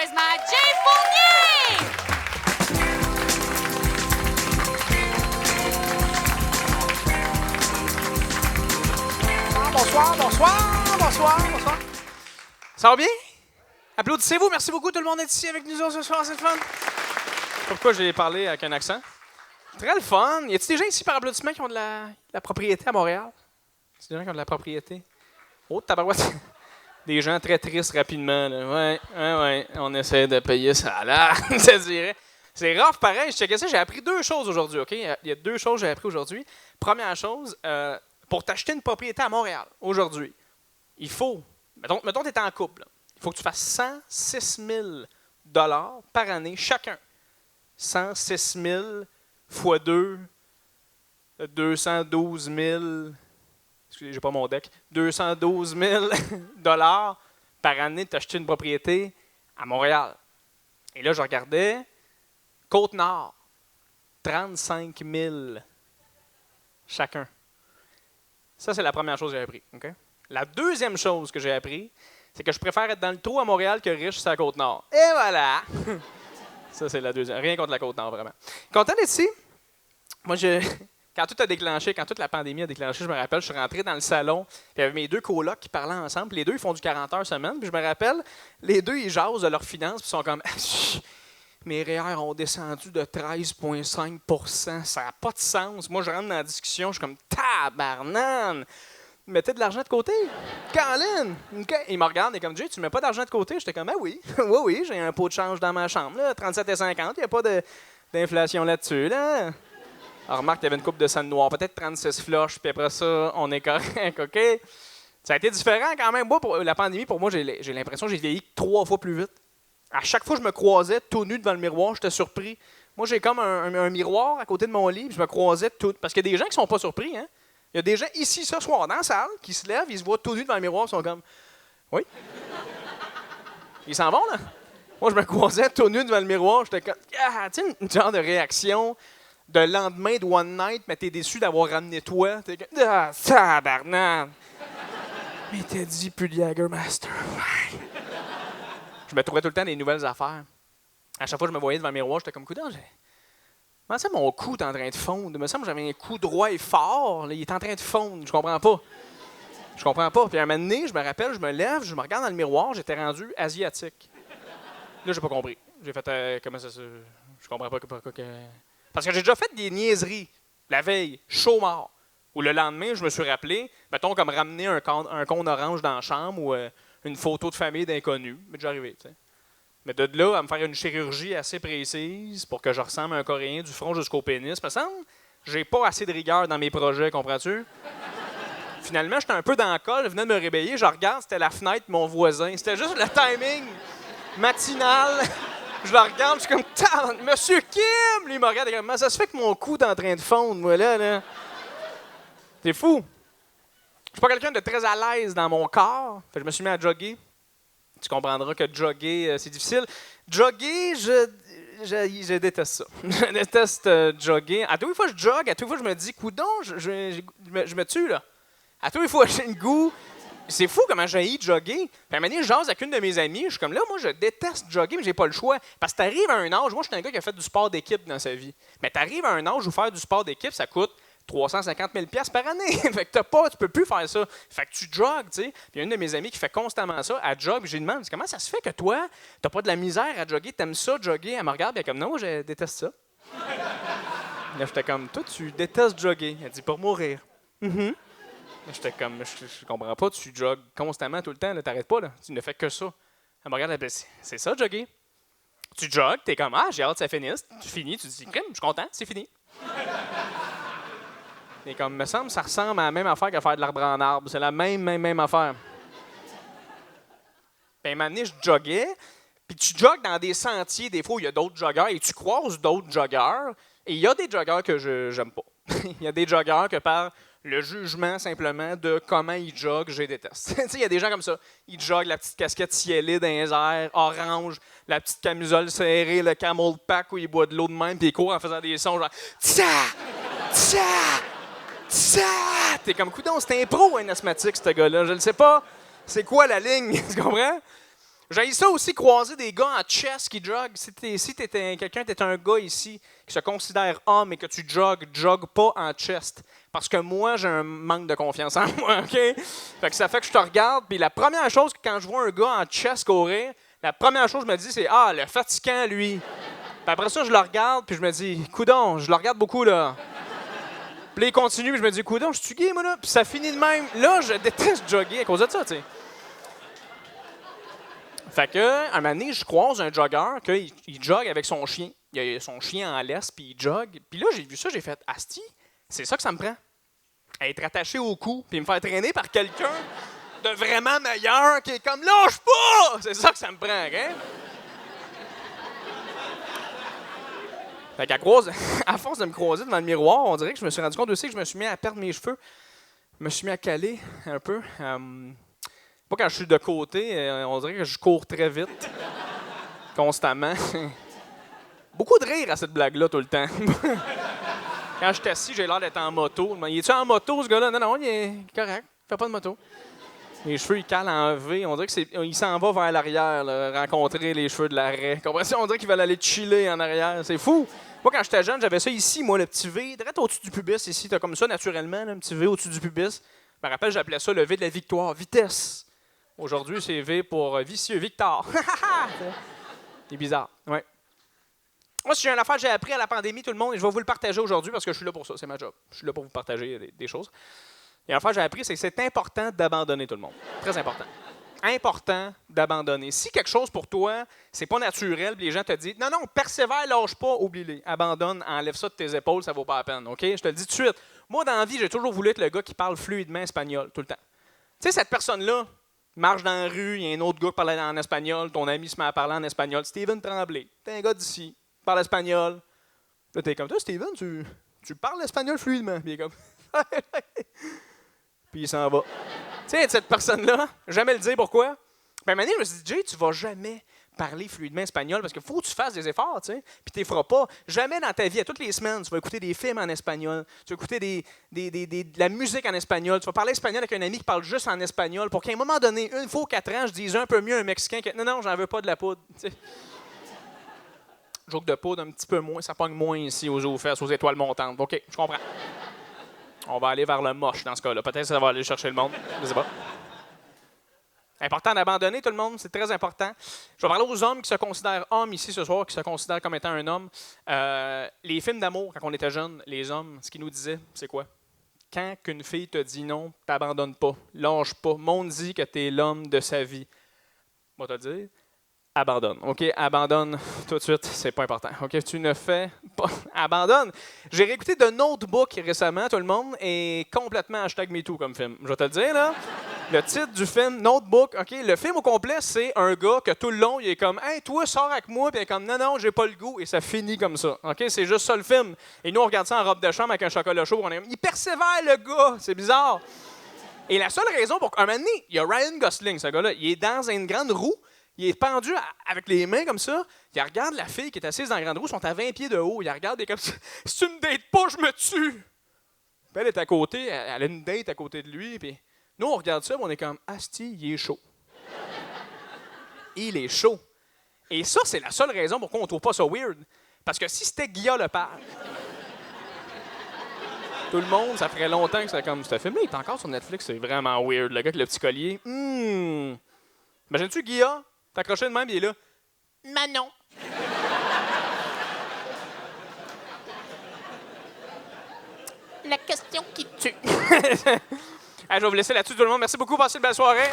Applaudissements, Jay Fournier! Bonsoir. Ça va bien? Applaudissez-vous. Merci beaucoup, tout le monde est ici avec nous ce soir, c'est le fun. Pourquoi j'ai parlé avec un accent? Très le fun. Y a-t-il des gens ici par applaudissement qui ont de la propriété à Montréal? Y a-t-il des gens qui ont de la propriété? Oh, tabarouette. Des gens très tristes rapidement. Là. Ouais. On essaie de payer ça là, ça dirait. C'est rough pareil. Je checkais ça. J'ai appris 2 choses aujourd'hui, OK? Il y a 2 choses que j'ai appris aujourd'hui. Première chose, pour t'acheter une propriété à Montréal, aujourd'hui, il faut, mettons que tu es en couple, là, il faut que tu fasses 106 000 $ par année chacun. 106 000 fois 2, 212 000, excusez, j'ai pas mon deck, 212 000 $ par année de t'acheter une propriété à Montréal. Et là, je regardais, Côte-Nord, 35 000 chacun. Ça, c'est la première chose que j'ai appris. Okay? La deuxième chose que j'ai appris, c'est que je préfère être dans le trou à Montréal que riche sur la Côte-Nord. Et voilà! Ça, c'est la deuxième. Rien contre la Côte-Nord, vraiment. Content d'être ici. Moi, quand tout a déclenché, quand toute la pandémie a déclenché, je me rappelle, je suis rentré dans le salon, puis il y avait mes 2 colocs qui parlaient ensemble. Les 2, ils font du 40 heures semaine. Puis je me rappelle, les 2, ils jasent de leurs finances, puis ils sont comme... Mes REER ont descendu de 13,5 %. Ça n'a pas de sens. Moi, je rentre dans la discussion, je suis comme tabarnane. Mettez de l'argent de côté. Colin! Okay. Il me regarde et comme Jay, tu mets pas d'argent de côté? J'étais comme, oui. oui, j'ai un pot de change dans ma chambre. Là, 37,50. Il n'y a pas d'inflation là-dessus. Là. Alors, remarque, il y avait une coupe de sang noir. Peut-être 36 floches, puis après ça, on est correct, OK? Ça a été différent quand même. Moi, pour la pandémie, pour moi, j'ai l'impression que j'ai vieilli 3 fois plus vite. À chaque fois que je me croisais tout nu devant le miroir, j'étais surpris. Moi, j'ai comme un miroir à côté de mon lit, puis je me croisais tout. Parce qu'il y a des gens qui sont pas surpris, hein? Il y a des gens ici ce soir dans la salle qui se lèvent, ils se voient tout nus devant le miroir, ils sont comme oui. Ils s'en vont, là. Moi, je me croisais tout nu devant le miroir, j'étais comme tu sais, une genre de réaction de lendemain de One Night, mais t'es déçu d'avoir ramené toi. T'es comme tabarnak. Mais t'as dit plus de Jägermeister. Je me trouvais tout le temps des nouvelles affaires. À chaque fois que je me voyais devant le miroir, j'étais comme coudonc, comment ça, mon cou est en train de fondre? Il me semble que j'avais un cou droit et fort. Là, il est en train de fondre. Je comprends pas. Puis à un moment donné, je me rappelle, je me lève, je me regarde dans le miroir, j'étais rendu asiatique. Là, j'ai pas compris. J'ai fait, comment ça se... Je comprends pas pourquoi que... Parce que j'ai déjà fait des niaiseries. La veille, chaud mort. Ou le lendemain, je me suis rappelé, mettons, comme ramener un cône orange dans la chambre ou une photo de famille d'inconnus. Mais déjà arrivé, tu sais. Mais de là, à me faire une chirurgie assez précise pour que je ressemble à un Coréen du front jusqu'au pénis, me semble, j'ai pas assez de rigueur dans mes projets, comprends-tu? Finalement, j'étais un peu dans le col, je venais de me réveiller, je regarde, c'était la fenêtre de mon voisin. C'était juste le timing matinal. Je le regarde, je suis comme, Monsieur Kim! Lui, il me regarde, et comment ça se fait que mon cou est en train de fondre, moi, là? C'est fou. Je suis pas quelqu'un de très à l'aise dans mon corps. Fait que je me suis mis à jogger. Tu comprendras que jogger, c'est difficile. Jogger, je déteste ça. Je déteste jogger. À toutes les fois que je jogue, à toutes les fois je me dis, coudon, je me tue, là. À toutes les fois j'ai le goût. C'est fou comment j'ai haï de jogger. Puis à un moment donné, je jase avec une de mes amies. Je suis comme là, moi, je déteste jogger, mais j'ai pas le choix. Parce que t'arrives à un âge, moi, je suis un gars qui a fait du sport d'équipe dans sa vie. Mais t'arrives à un âge où faire du sport d'équipe, ça coûte 350 000 $ par année. Fait que tu peux plus faire ça. Fait que tu jogues, tu sais. Puis il y a une de mes amies qui fait constamment ça, elle jogue. Puis je lui demande, comment ça se fait que toi, t'as pas de la misère à jogger, t'aimes ça, jogger? Elle me regarde, puis elle est comme, non, moi, je déteste ça. Là, j'étais comme, toi, tu détestes jogger. Elle dit, pour mourir. Mm-hmm. J'étais comme, je comprends pas, tu jogues constamment tout le temps, là, t'arrêtes pas, là. Tu ne fais que ça. Elle me regarde, elle dit, c'est ça, jogger. Tu jogues, t'es comme, j'ai hâte que ça finisse. Tu finis, tu dis, crème, je suis content, c'est fini. Et comme, me semble, ça ressemble à la même affaire qu'à faire de l'arbre en arbre. C'est la même affaire. Puis, un moment donné, je joguais, puis tu jogues dans des sentiers, des fois, où il y a d'autres joggeurs, et tu croises d'autres joggeurs, et il y a des joggeurs que je n'aime pas. Il y a des joggeurs que par le jugement, simplement, de comment ils joguent, je les déteste. Tu sais, il y a des gens comme ça. Ils joguent la petite casquette cielée dans les airs, orange, la petite camisole serrée, le camel pack où ils boivent de l'eau de même, puis ils courent en faisant des sons genre « Tcha! Tcha! » T'es comme, coudonc, c'est un pro, un asthmatique, ce gars-là. Je ne sais pas c'est quoi la ligne, tu comprends? J'ai ça aussi, croiser des gars en chest qui joguent. Si t'es un gars ici qui se considère homme et que tu jogue pas en chest. Parce que moi, j'ai un manque de confiance en moi, OK? Fait que ça fait que je te regarde, puis la première chose, quand je vois un gars en chest courir, la première chose que je me dis, c'est « Ah, le fatigant, lui! » Puis après ça, je le regarde, puis je me dis « Coudon, je le regarde beaucoup, là. » Puis là, il continue, puis je me dis « Coudon, je suis gay, moi, là? » Puis ça finit de même. Là, je déteste jogger à cause de ça, tu sais. Fait que, un moment donné, je croise un jogger qu'il jogue avec son chien. Il a son chien en laisse, puis il jogue. Puis là, j'ai vu ça, j'ai fait « Asti, c'est ça que ça me prend. À être attaché au cou, puis me faire traîner par quelqu'un de vraiment meilleur qui est comme « Lâche pas! » C'est ça que ça me prend, hein? Fait qu'à force de me croiser devant le miroir, on dirait que je me suis rendu compte aussi que je me suis mis à perdre mes cheveux. Je me suis mis à caler un peu. Pas quand je suis de côté, on dirait que je cours très vite, constamment. Beaucoup de rire à cette blague-là tout le temps. Quand je suis assis, j'ai l'air d'être en moto. Il est-tu en moto, ce gars-là? Non, il est correct. Il fait pas de moto. Les cheveux, il cale en V. On dirait qu'il s'en va vers l'arrière, là, rencontrer les cheveux de l'arrêt. Comprenez? On dirait qu'il va aller chiller en arrière. C'est fou. Moi, quand j'étais jeune, j'avais ça ici, moi, le petit V, direct au-dessus du pubis, ici. T'as comme ça, naturellement, là, un petit V au-dessus du pubis. Je me rappelle, j'appelais ça le V de la victoire, vitesse. Aujourd'hui, c'est V pour vicieux, Victor. C'est bizarre, ouais. Moi, si j'ai une affaire que j'ai appris à la pandémie, tout le monde, et je vais vous le partager aujourd'hui parce que je suis là pour ça, c'est ma job. Je suis là pour vous partager des choses. Et une affaire que j'ai appris, c'est que c'est important d'abandonner tout le monde. Très important. Important d'abandonner. Si quelque chose pour toi, c'est pas naturel, puis les gens te disent non, persévère, lâche pas, oublie-les. Abandonne, enlève ça de tes épaules, ça vaut pas la peine. OK? Je te le dis tout de suite. Moi, dans la vie, j'ai toujours voulu être le gars qui parle fluidement espagnol, tout le temps. Tu sais, cette personne-là, marche dans la rue, il y a un autre gars qui parle en espagnol, ton ami se met à parler en espagnol. Steven Tremblay, t'es un gars d'ici, parle espagnol. Là, t'es comme toi, Steven, tu parles espagnol fluidement. Puis il est comme. Puis il s'en va. Tu sais, cette personne-là, jamais le dire pourquoi. Puis à un moment donné, je me suis dit, Jay, tu vas jamais parler fluidement espagnol parce qu'il faut que tu fasses des efforts, tu sais. Puis tu les feras pas. Jamais dans ta vie, à toutes les semaines, tu vas écouter des films en espagnol, tu vas écouter de la musique en espagnol, tu vas parler espagnol avec un ami qui parle juste en espagnol pour qu'à un moment donné, une fois ou 4 ans, je dise un peu mieux un Mexicain que non, j'en veux pas de la poudre. Tu sais. Joke de poudre un petit peu moins, ça pogne moins ici aux fesses, aux étoiles montantes. OK, je comprends. On va aller vers le moche dans ce cas-là. Peut-être que ça va aller chercher le monde. Je sais pas. Important d'abandonner tout le monde, c'est très important. Je vais parler aux hommes qui se considèrent hommes ici ce soir, qui se considèrent comme étant un homme. Les films d'amour, quand on était jeunes, les hommes, ce qu'ils nous disaient, c'est quoi? Quand qu'une fille te dit non, t'abandonnes pas, lâche pas, monde dit que t'es l'homme de sa vie. Moi, te dire, abandonne. OK? Abandonne tout de suite, c'est pas important. OK? Tu ne fais pas. Abandonne. J'ai réécouté The Notebook récemment, tout le monde, et complètement #MeToo comme film. Je vais te le dire, là. Le titre du film, Notebook, OK? Le film au complet, c'est un gars que tout le long, il est comme « Hey, toi, sors avec moi », puis il est comme « Non, j'ai pas le goût », et ça finit comme ça. OK? C'est juste ça le film. Et nous, on regarde ça en robe de chambre avec un chocolat chaud, on est comme « Il persévère, le gars! » C'est bizarre. Et la seule raison pour qu'un moment donné, il y a Ryan Gosling, ce gars-là, il est dans une grande roue, il est pendu avec les mains comme ça, il regarde la fille qui est assise dans la grande roue, ils sont à 20 pieds de haut, il regarde et comme ça « Si tu me dates pas, je me tue! » Puis elle est à côté, elle a une date à côté de lui, puis nous, on regarde ça, on est comme « Asti, il est chaud. » Il est chaud. Et ça, c'est la seule raison pourquoi on trouve pas ça weird. Parce que si c'était Guilla Lepage, tout le monde, ça ferait longtemps que c'est comme « Ce film-là, il est encore sur Netflix, c'est vraiment weird. » Le gars avec le petit collier. Imagines-tu Guilla? T'accroché de même, il est là. Manon. La question qui tue. Je vais vous laisser là-dessus, tout le monde. Merci beaucoup. Passez une belle soirée.